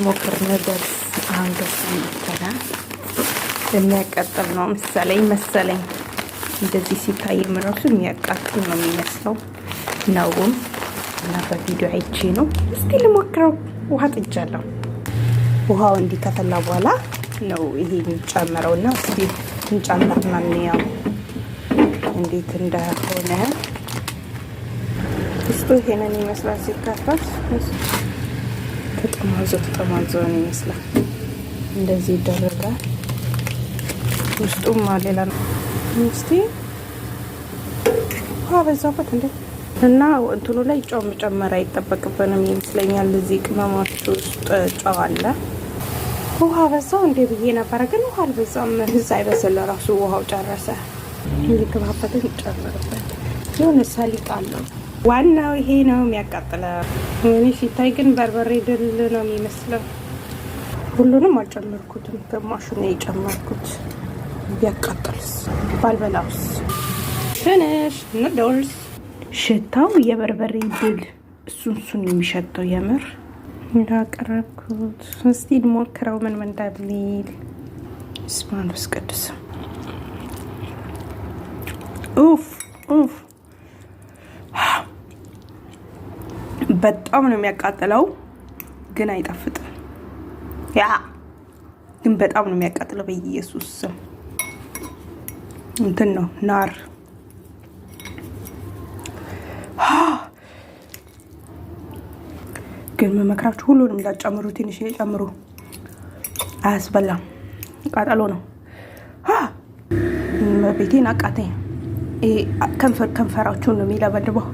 እየሞክር ነበር። አሁን ደስ ይላል። የሚያቃጥል ነው መሰለኝ። እንደዚህ ሲታይ ምራሱ የሚያቃጥል ነው የሚመስለው ነው እና በቪዲዮ አይቼ ነው። እስቲ ልሞክረው። ውሃ ጥጃለሁ። ውሃው እንዲከፈላ በኋላ ነው ይሄ የሚጨምረውና እስቲ እንጨምርና እንየው እንዴት እንደሆነ። ውስጡ ይሄንን ይመስላል ሲከፈት። ተጠማዞ ነው ይመስላል። እንደዚህ ይደረጋል። ውስጡም ሌላ ነው። እስቲ ውሃ በዛበት እንዴ! እና እንትኑ ላይ ጨው መጨመር አይጠበቅብንም ይመስለኛል። እዚህ ቅመሞች ውስጥ ጨው አለ። ውሃ በዛው እንዴ ብዬ ነበረ፣ ግን ውሃ አልበዛም። እዛ አይበስል ራሱ ውሃው ጨረሰ። እንዲከፋፈትን ጨምርበት። የሆነ ሰሊጥ አለው። ዋናው ይሄ ነው የሚያቃጥለው። እኔ ሲታይ ግን በርበሬ ድል ነው የሚመስለው። ሁሉንም አልጨመርኩትም፣ ግማሹን ነው የጨመርኩት። ቢያቃጥልስ ባልበላውስ? ትንሽ ኑድልስ ሽታው የበርበሬ ድል እሱን የሚሸተው የምር እንዳቀረብኩት። እስቲ ሞክረው ምን እንዳልል። ስማንስ ቅዱስ ኡፍ በጣም ነው የሚያቃጥለው፣ ግን አይጣፍጥም። ግን በጣም ነው የሚያቃጥለው። በኢየሱስ ስም እንትን ነው ናር። ግን መመክራችሁ ሁሉንም እንዳትጨምሩ፣ ትንሽ ጨምሩ። አያስበላም፣ ቃጠሎ ነው። ቤቴን አቃተኝ። ከንፈራችሁን ነው የሚለበልበው።